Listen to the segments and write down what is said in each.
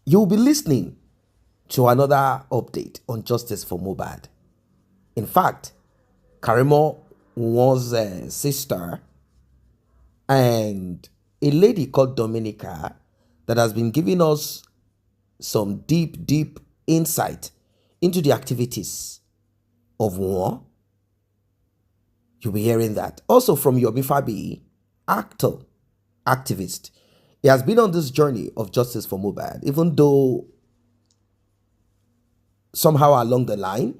You'll be listening to another update on justice for Mohbad. In fact, Karimo was a sister and a lady called Dominica that has been giving us some deep insight into the activities of war. You'll be hearing that. Also from Yomi Fabiyi, actor, activist. He has been on this journey of justice for Mohbad, even though somehow along the line,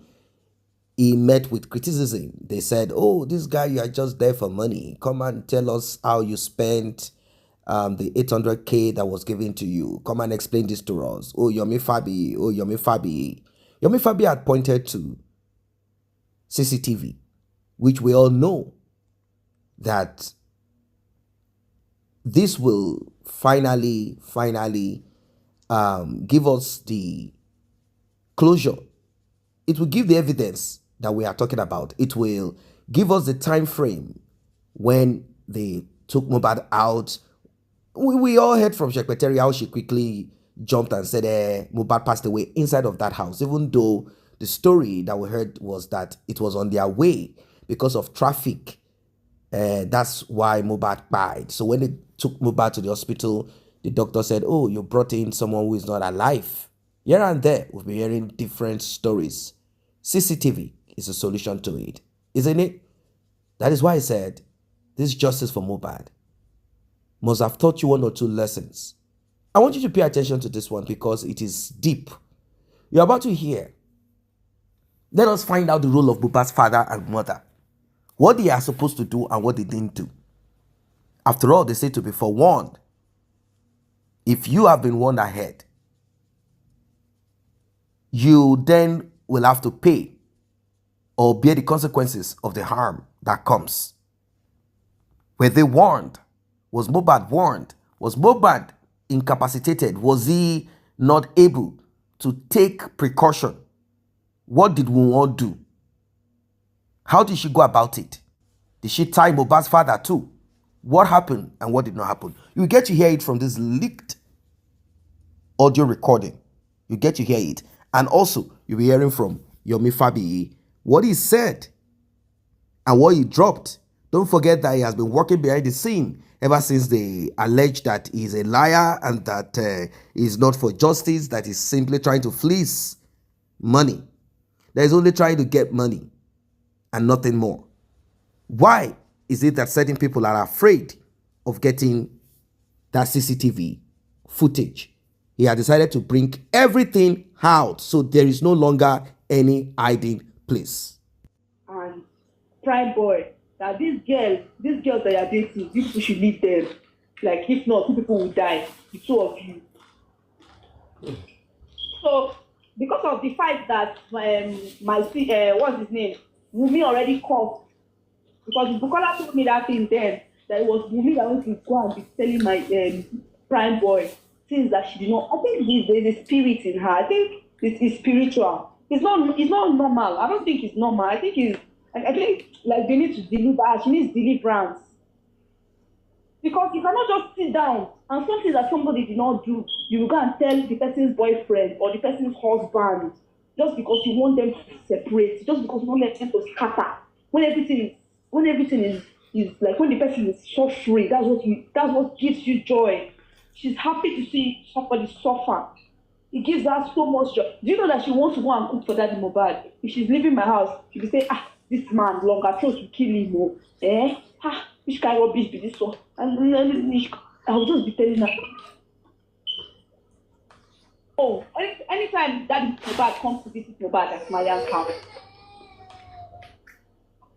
he met with criticism. They said, oh, this guy, you are just there for money. Come and tell us how you spent the 800K that was given to you. Come and explain this to us. Oh, Yomi Fabiyi. Oh, Yomi Fabiyi. Yomi Fabiyi had pointed to CCTV, which we all know that this will finally give us the closure. It will give the evidence that we are talking about. It will give us the time frame when they took Mohbad out. We all heard from Secretary how she quickly jumped and said Mohbad passed away inside of that house, even though the story that we heard was that it was on their way because of traffic. That's why Mohbad died. So when they took Mohbad to the hospital, the doctor said, oh, you brought in someone who is not alive. Here and there, we've been hearing different stories. CCTV is a solution to it, isn't it? That is why I said this justice for Mohbad must have taught you one or two lessons. I want you to pay attention to this one because it is deep. You're about to hear. Let us find out the role of Mohbad's father and mother. What they are supposed to do and what they didn't do. After all, they say to be forewarned. If you have been warned ahead, you then will have to pay or bear the consequences of the harm that comes. Were they warned? Was Mohbad warned? Was Mohbad incapacitated? Was he not able to take precaution? What did Wunmi do? How did she go about it? Did she tie Mohbad's father too? What happened and what did not happen? You get to hear it from this leaked audio recording. You get to hear it. And also, you'll be hearing from Yomi Fabiyi what he said and what he dropped. Don't forget that he has been working behind the scene ever since they alleged that he's a liar and that he's not for justice, that he's simply trying to fleece money. That he's only trying to get money and nothing more. Why is it that certain people are afraid of getting that CCTV footage? He has decided to bring everything out, so there is no longer any hiding place. And prime boy, that these girls that you are dating, these people should leave them. Like, if not, two people will die, the two of you. So, because of the fact that what's his name, Wunmi already called, because Bukola told me that thing then, that it was Wunmi that went to go and be telling my prime boy things that she did not. I think there's a spirit in her. I think it's spiritual. It's not normal. I don't think it's normal. I think like they need to deliver her. She needs deliverance. Because you cannot just sit down and something that somebody did not do, you will go and tell the person's boyfriend or the person's husband just because you want them to separate, just because you want them to scatter. When everything is like, when the person is suffering, that's what gives you joy. She's happy to see somebody suffer. It gives her so much joy. Do you know that she wants to go and cook for Daddy Mohbad? If she's leaving my house, she'll be saying, this man, longer throat will kill him. Which kind of rubbish be this one? And I will just be telling her. Oh, anytime Daddy Mohbad comes to visit Mohbad at Marian's house.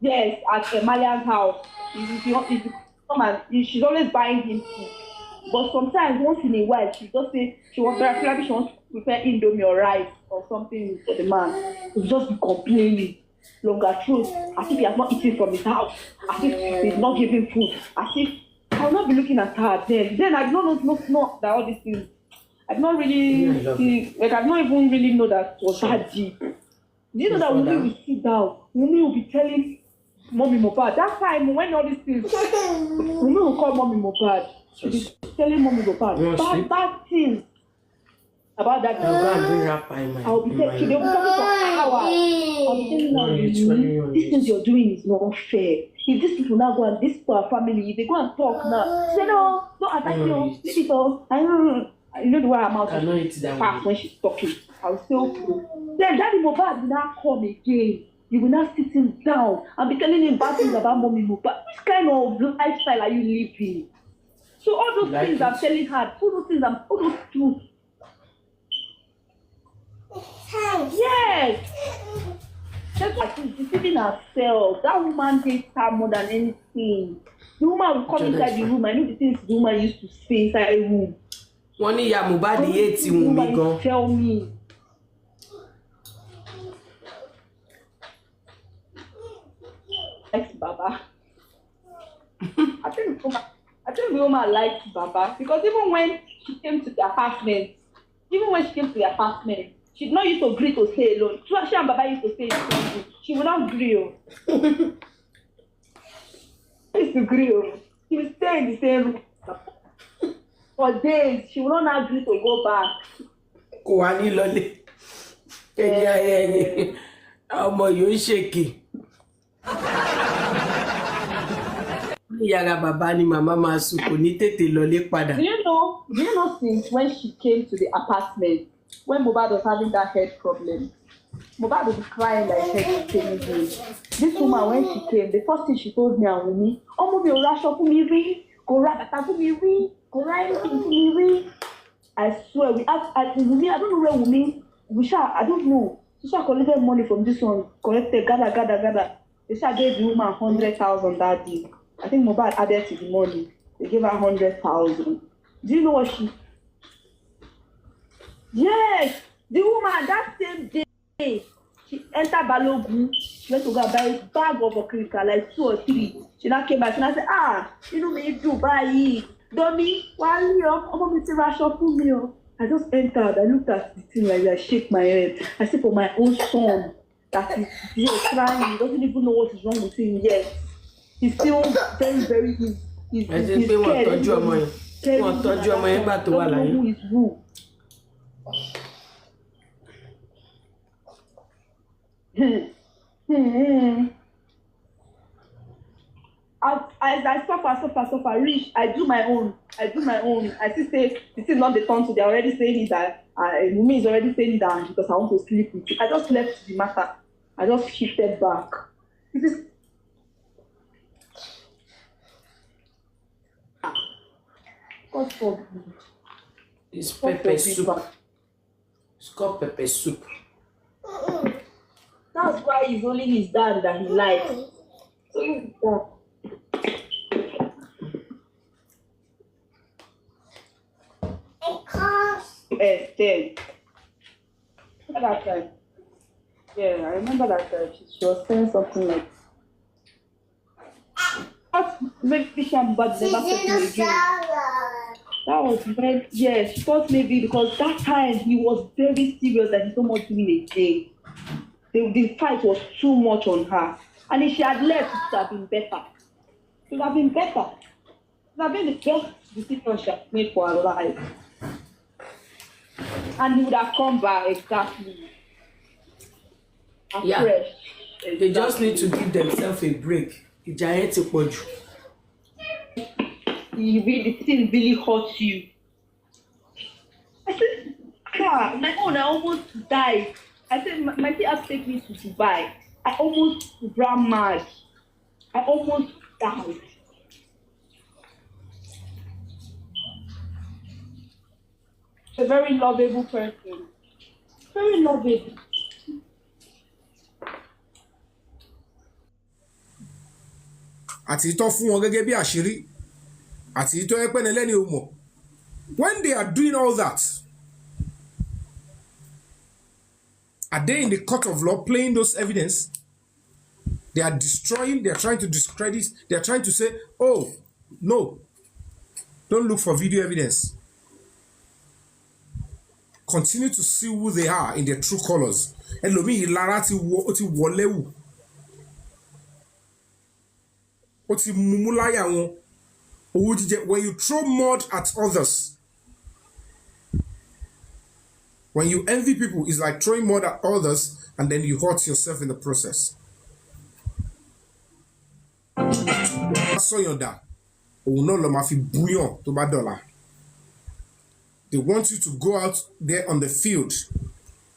Yes, at Marian's house. She's always buying him food. But sometimes, once in a while, she just say she wants to prepare indomie or rice or something for the man. She'll just be complaining. Longer throat, as if he has not eaten from his house, as if he's not giving food, as if I will not be looking at her then. I don't know that all these things. I don't really see, like I don't even really know that it was that deep. Do you know that Wunmi will sit down? Wunmi will be telling Mommy Mohbad. That time when all these things, Wunmi will call Mommy Mohbad. She'll be telling Mommy Mohbad bad things. about that. I'll go and bring rapper in my. I'll be talking for hours. I'll be telling her, these things you're doing is not fair. If these people now go and this to our family, if they go and talk now, say no, don't attack you, leave it all. I know the way I'm out. I know it's that fast when she's talking. I'll say okay. Then Daddy Mohbad will now come again. You will now sit him down and be telling him bad things about Mommy Mohbad. Which kind of lifestyle are you living? So all those things I'm telling her, all those things all those truths. Yes. That's why she's deceiving herself. That woman hates her more than anything. The woman will come inside the room. I know the things the woman used to say inside a room. One year Mohbad hates Wunmi gan. Tell me. Likes Baba. I think the woman likes Baba because even when she came to the apartment, she did not used to agree to stay alone. She and Baba used to stay in the same room. She would not agree. She used to agree. She would stay in the same room for days. She would not agree to go back. Kuwani lole. Ọmọ yóò ṣèké. Yàrá bàbá ni màmá máa sùn kò ní tètè lọlé padà. Do you know since when she came to the apartment, when Mohbad was having that head problem, Mohbad would be crying like head pain. This woman, when she came, the first thing she told me and Wunmi, "Ọmọ mi ò raṣọ fún mi rí, kò ra bàtà fún mi rí, kò ra anything fún mi rí." I swear, we asked Wunmi, I don't know where Wunmi, I don't know. She collected money from this one, collected, gather. They gave the woman 100,000 that day. I think Mohbad added to the money. They gave her 100,000. Do you know what she? Yes, the woman that same day she entered Balogun. She went to go buy a bag of okrika, like 2 or 3. She now came back. She now said, you know me do buy it. Domi, why you? I'm going to rush up for me. I just entered. I looked at the thing like that. I shake my head. I said, for my own son that is here crying. He doesn't even know what is wrong with him yet. He's still very, very. He's scared. Don't know who is who. As I suffer, reach. I do my own. I still say this is not the turn to. They're already saying it that Wunmi is already saying that because I want to sleep with you. I just left the matter. I just shifted back. This is God forbid. It's pepper soup. It's called pepper soup. That's why it's only his dad that he likes. So he's that. Ten. That time. Yeah, I remember that time. She was saying something like, maybe she and Bud never talked to me again. That was when, yeah, she thought maybe because that time he was very serious that he don't want to win again. The fight was too much on her. And if she had left, it would have been better. It would have been better. It would have been the best decision she had made for her life. And he would have come back exactly. Yeah. Fresh. Exactly. They just need to give themselves a break. The giant The thing really hurts you. I said, my own, I almost died. I said, my thing has taken me to Dubai. I almost ran mad. I almost died. A very lovable person. Very lovable. àti ìtọ́ fún wọn gẹ́gẹ́ bí àṣírí àti ìtọ́ ẹpẹ́ni lẹ́ni ò mọ̀ when they are doing all that are they in the court of law playing those evidence? They are destroying, they are trying to discredit, they are trying to say, oh no, don't look for video evidence, continue to see who they are in their true colors. Ẹlòmíì lára ti wọlé wù ó ti mumu láyà wọn owó jíjẹ. When you throw mud at others When you envy people, it's like throwing mud at others and then you hurt yourself in the process. They want you to go out there on the field,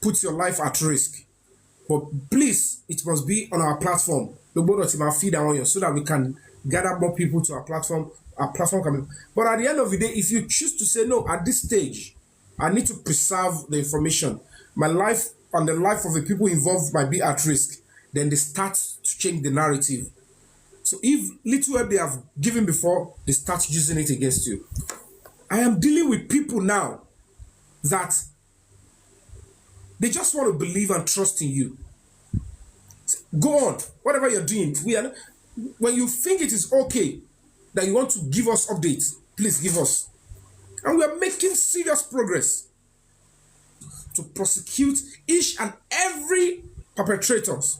put your life at risk. But please, it must be on our platform. The board of feed on you so that we can gather more people to our platform. Our platform coming. But at the end of the day, if you choose to say no at this stage, I need to preserve the information. My life and the life of the people involved might be at risk. Then they start to change the narrative. So if little help they have given before, they start using it against you. I am dealing with people now that they just want to believe and trust in you. Go on, whatever you're doing. When you think it is okay that you want to give us updates, please give us. And we are making serious progress to prosecute each and every perpetrators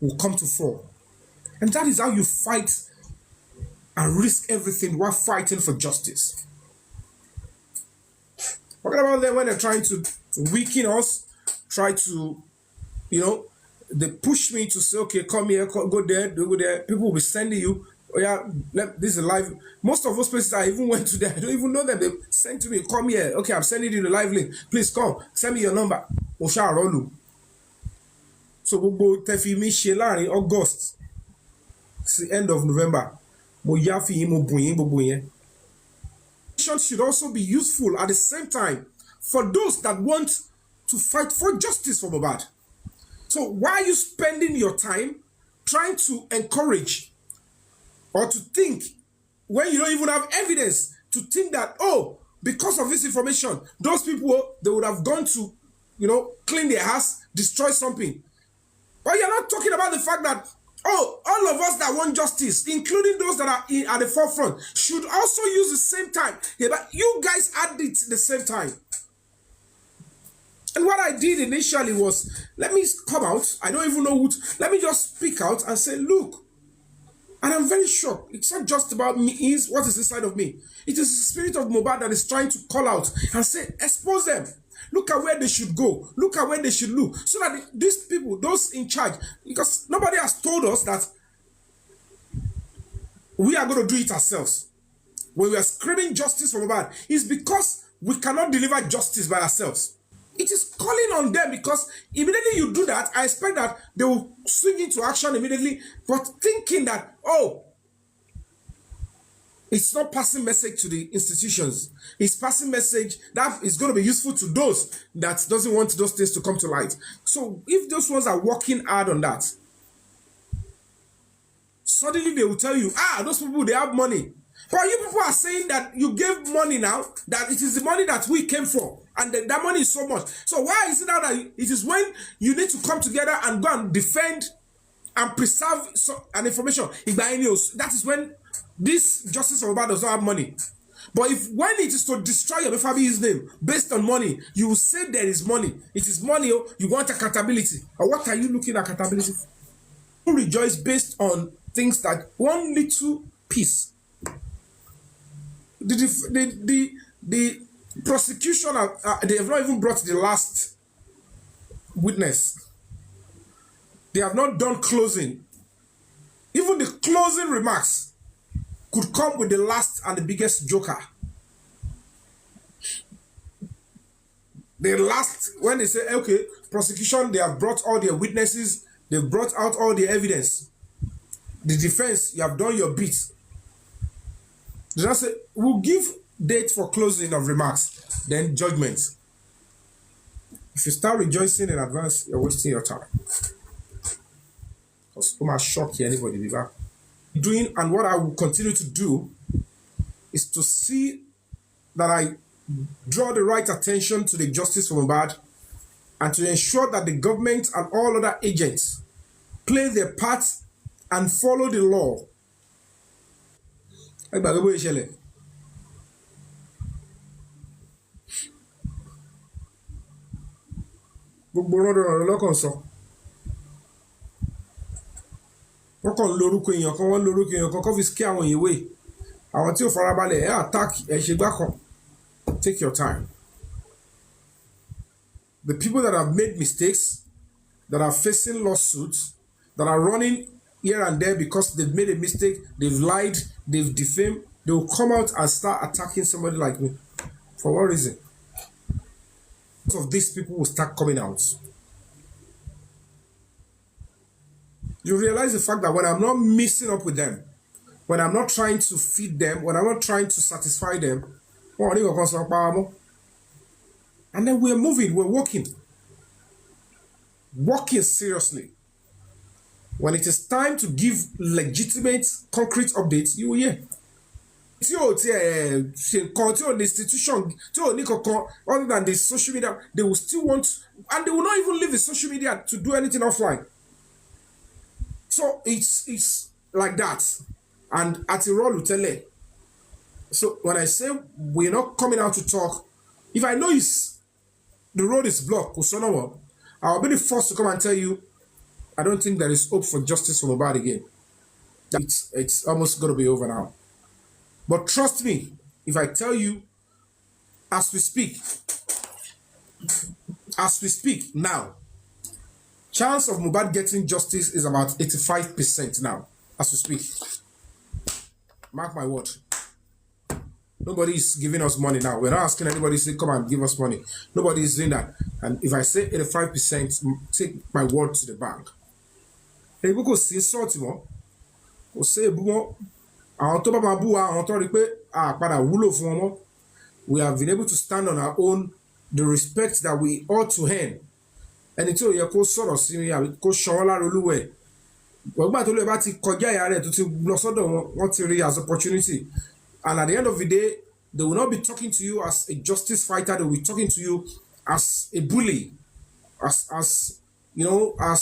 will come to fall. And that is how you fight and risk everything while fighting for justice. What about them when they're trying to weaken us, try to, they push me to say, okay, come here, go there, go there. People will be sending you, oh yeah, this is live. Most of those places I even went to there, I don't even know them. They sent to me, come here, okay, I'm sending you the live link. Please come, send me your number. Osha Rolu. So gbogbo tefi mi ṣe láàrin August to the end of November. Mo yá fi yín, mo bùn yín gbogbo yẹn. Should also be useful at the same time for those that want to fight for justice for Mohbad. So why are you spending your time trying to encourage or to think when you don't even have evidence to think that, oh, because of this information, those people, they would have gone to, clean their house, destroy something. But you're not talking about the fact that, oh, all of us that want justice, including those that are at the forefront, should also use the same time. Yeah, but you guys had it the same time. And what I did initially was, let me come out. I don't even know let me just speak out and say, look. And I'm very shocked. It's not just about me, what is inside of me. It is the spirit of Mohbad that is trying to call out and say, expose them. Look at where they should go. Look at where they should look. So that these people, those in charge, because nobody has told us that we are going to do it ourselves. When we are screaming justice for Mohbad, it's because we cannot deliver justice by ourselves. It is calling on them because immediately you do that, I expect that they will swing into action immediately, but thinking that, oh, it's not passing message to the institutions. It's passing message that is going to be useful to those that doesn't want those things to come to light. So if those ones are working hard on that, suddenly they will tell you, those people, they have money. But you people are saying that you gave money now, that it is the money that we came for, and that money is so much. So why is it now that it is when you need to come together and go and defend and preserve an information? That is when this justice for Mohbad does not have money. But when it is to destroy your Fabiyi's name based on money, you will say there is money. It is money, you want accountability. Or what are you looking at accountability for? You rejoice based on things that one little piece. The prosecution, they have not even brought the last witness. They have not done closing. Even the closing remarks could come with the last and the biggest joker. The last, when they say, okay, prosecution, they have brought all their witnesses, they've brought out all the evidence. The defense, you have done your bit. They just say, we'll give date for closing of remarks, then judgment. If you start rejoicing in advance, you're wasting your time. Because it might shock anybody with that. Doing, and what I will continue to do is to see that I draw the right attention to the justice for Mohbad and to ensure that the government and all other agents play their part and follow the law. Gbogbo rọ́dọ̀rọ̀ lọ́kàn sọ. Wọ́n kàn lórúkọ èèyàn kan, wọ́n lórúkọ èèyàn kan, kọ́ fi kí àwọn èèyàn wé. Àwọn tí ò farabalẹ̀ ẹ̀ attack ẹ̀ ṣe gbá kan. Take your time. The people that have made mistakes, that are facing lawsuits, that are running here and there because they've made a mistake, they've lied, they've defamed, they will come out and start attacking somebody like me. For what reason? Most of these people will start coming out. You realize the fact that when I'm not messing up with them, when I'm not trying to feed them, when I'm not trying to satisfy them, and then we're moving, we're working seriously. When it is time to give legitimate, concrete updates, you will hear. The institution, other than the social media, they will still want, and they will not even leave the social media to do anything offline. So it's like that. And at the role tele. So when I say we're not coming out to talk, if I know the road is blocked, I'll be the first to come and tell you, I don't think there is hope for justice for Mohbad again. It's almost going to be over now. But trust me, if I tell you, as we speak now, chance of Mohbad getting justice is about 85% now, as we speak. Mark my word. Nobody is giving us money now. We're not asking anybody to say, come and give us money. Nobody is doing that. And if I say 85%, take my word to the bank. We have been able to stand on our own, the respect that we ought to hand. And it's all your sort of senior, as opportunity. And at the end of the day, they will not be talking to you as a justice fighter, they will be talking to you as a bully, as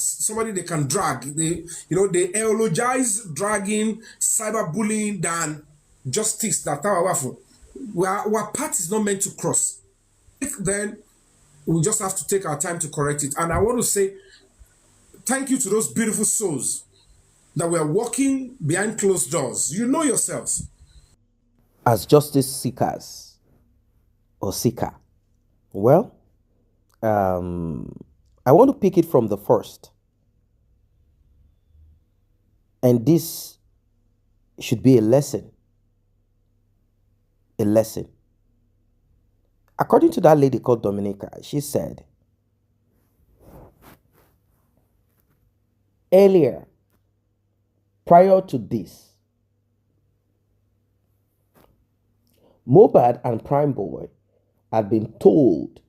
somebody they can drag. They eulogize dragging, cyberbullying than justice. That our path is not meant to cross. Then we just have to take our time to correct it. And I want to say thank you to those beautiful souls that were walking behind closed doors. You know yourselves. As justice seekers or seeker, well, I want to pick it from the first. And this should be a lesson. A lesson. According to that lady called Dominica, she said, earlier, prior to this, Mohbad and Prime Boy had been told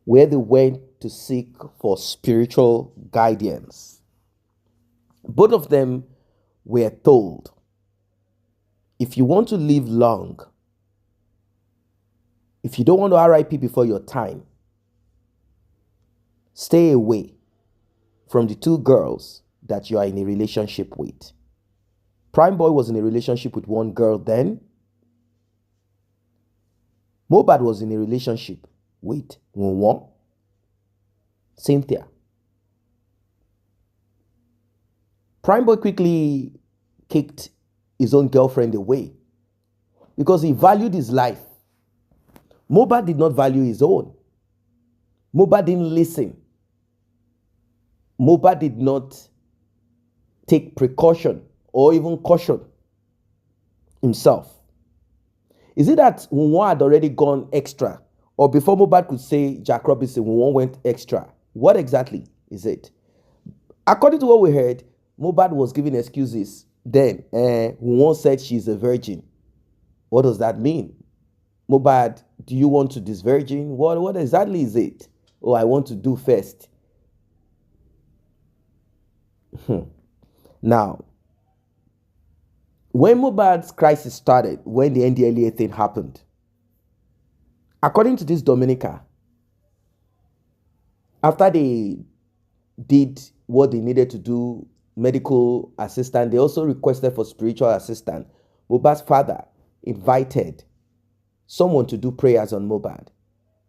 where they went to seek for spiritual guidance. Both of them were told, if you want to live long, if you don't want to RIP before your time, stay away from the two girls that you are in a relationship with. Prime Boy was in a relationship with one girl then. Mohbad was in a relationship with Wunmi, Cynthia. Prime Boy quickly kicked his own girlfriend away because he valued his life. Mohbad did not value his own. Mohbad didn't listen. Mohbad did not take precaution or even caution himself. Is it that Wunmi had already gone extra? Or before Mohbad could say Jack Robinson, Wunmi went extra? What exactly is it? According to what we heard, Mohbad was giving excuses. Then Wunmi said she's a virgin. What does that mean? Mohbad, do you want to disvirgin? What exactly is it? Oh, I want to do first. Now, when Mohbad's crisis started, when the NDLEA thing happened, according to this Dominica, after they did what they needed to do, medical assistant, they also requested for spiritual assistant. Mohbad's father invited someone to do prayers on Mohbad,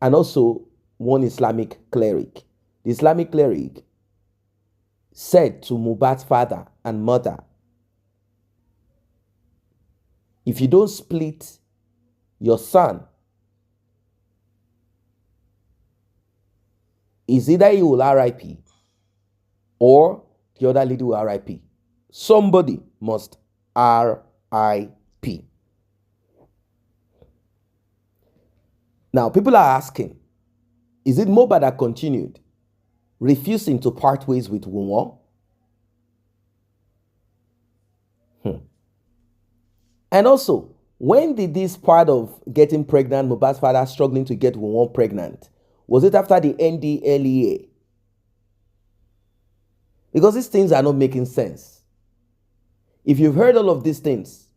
and also one Islamic cleric. The Islamic cleric said to Mohbad's father and mother, if you don't split your son, is either he will RIP or the other lady will RIP. Somebody must RIP. Now, people are asking, is it Mohbad that continued refusing to part ways with Wunmi? And also, when did this part of getting pregnant, Mohbad's father struggling to get Wunmi pregnant, was it after the NDLEA? Because these things are not making sense. If you've heard all of these things,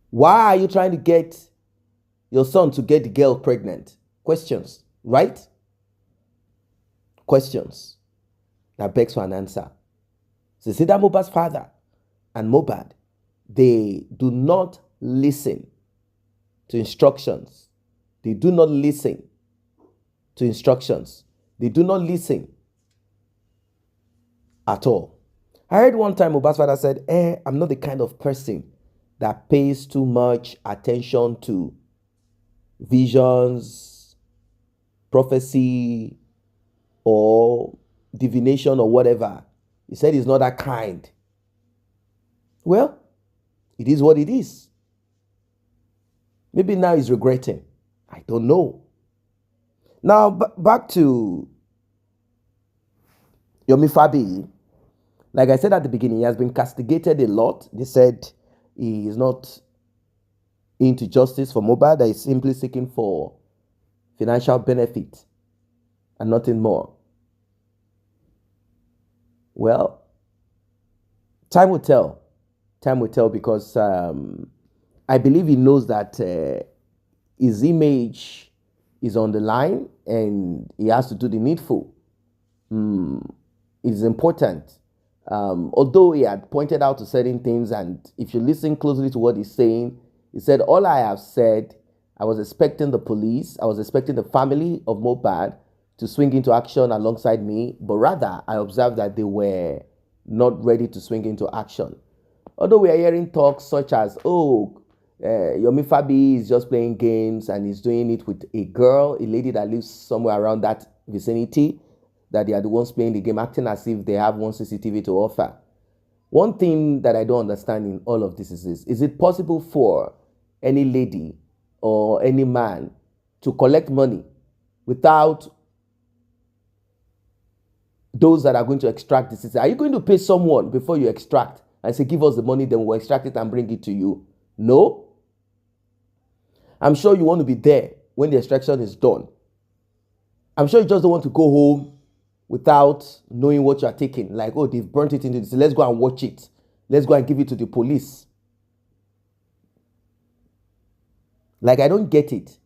why are you trying to get your son to get the girl pregnant? Questions, right? Questions that begs for an answer. So see that Mohbad's father and Mohbad, they do not listen to instructions. They do not listen to instructions. They do not listen at all. I heard one time Mohbad's father said, I'm not the kind of person that pays too much attention to visions, prophecy, or divination or whatever. He said he's not that kind. Well, it is what it is. Maybe now he's regretting. I don't know. Now, back to Yomi Fabiyi. Like I said at the beginning, he has been castigated a lot. They said he is not into justice for Mohbad, that he's simply seeking for financial benefit and nothing more. Well, time will tell. Time will tell, because I believe he knows that his image is on the line and he has to do the needful. It is important. Although he had pointed out to certain things, and if you listen closely to what he's saying, he said, all I have said, I was expecting the police, I was expecting the family of Mohbad to swing into action alongside me, but rather I observed that they were not ready to swing into action. Although we are hearing talks such as, Yomi Fabiyi is just playing games and he's doing it with a girl, a lady that lives somewhere around that vicinity, that they are the ones playing the game, acting as if they have one CCTV to offer. One thing that I don't understand in all of this is this. Is it possible for any lady or any man to collect money without those that are going to extract the CCTV? Are you going to pay someone before you extract and say, give us the money, then we'll extract it and bring it to you? No. I'm sure you want to be there when the extraction is done. I'm sure you just don't want to go home without knowing what you are taking. Like, they've burnt it into this. Let's go and watch it. Let's go and give it to the police. Like, I don't get it.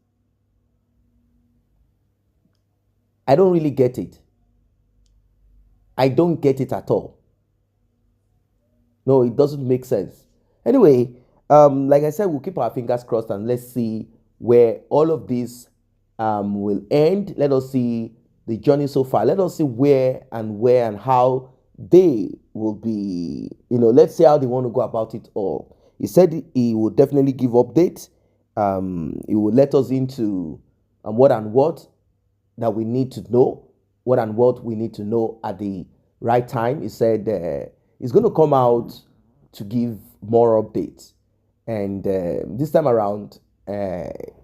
I don't really get it. I don't get it at all. No, it doesn't make sense. Anyway, like I said, we'll keep our fingers crossed and let's see where all of this will end. Let us see the journey so far. Let us see where and how they will be, let's see how they want to go about it all. He said he will definitely give updates. He will let us into what and what that we need to know, what and what we need to know at the right time. He said he's going to come out to give more updates. And this time around,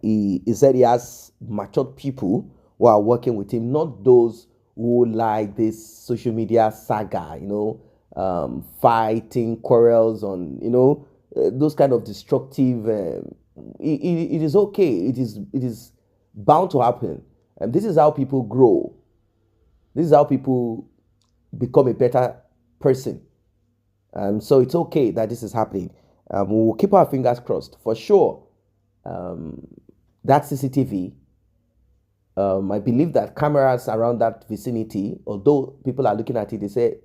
he said he has matured people who are working with him, not those who like this social media saga, fighting, quarrels on, those kind of destructive. It is okay. It is bound to happen. And this is how people grow. This is how people become a better person. So it's okay that this is happening. We'll keep our fingers crossed for sure. That CCTV, I believe that cameras around that vicinity, although people are looking at it, they say,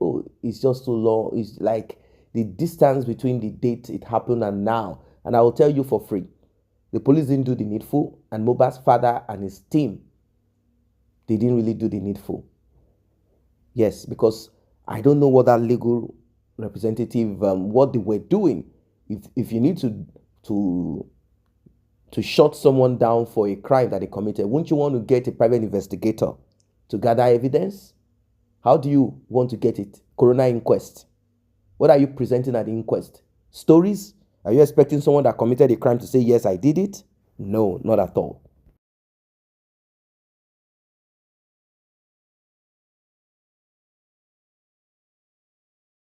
it's just too long. It's like the distance between the date it happened and now. And I will tell you for free, the police didn't do the needful, and Mohbad's father and his team, they didn't really do the needful. Yes, because I don't know what that legal representative, what they were doing. If you need to to shut someone down for a crime that they committed, wouldn't you want to get a private investigator to gather evidence? How do you want to get it? Coroner inquest. What are you presenting at the inquest? Stories? Are you expecting someone that committed a crime to say, yes, I did it? No, not at all.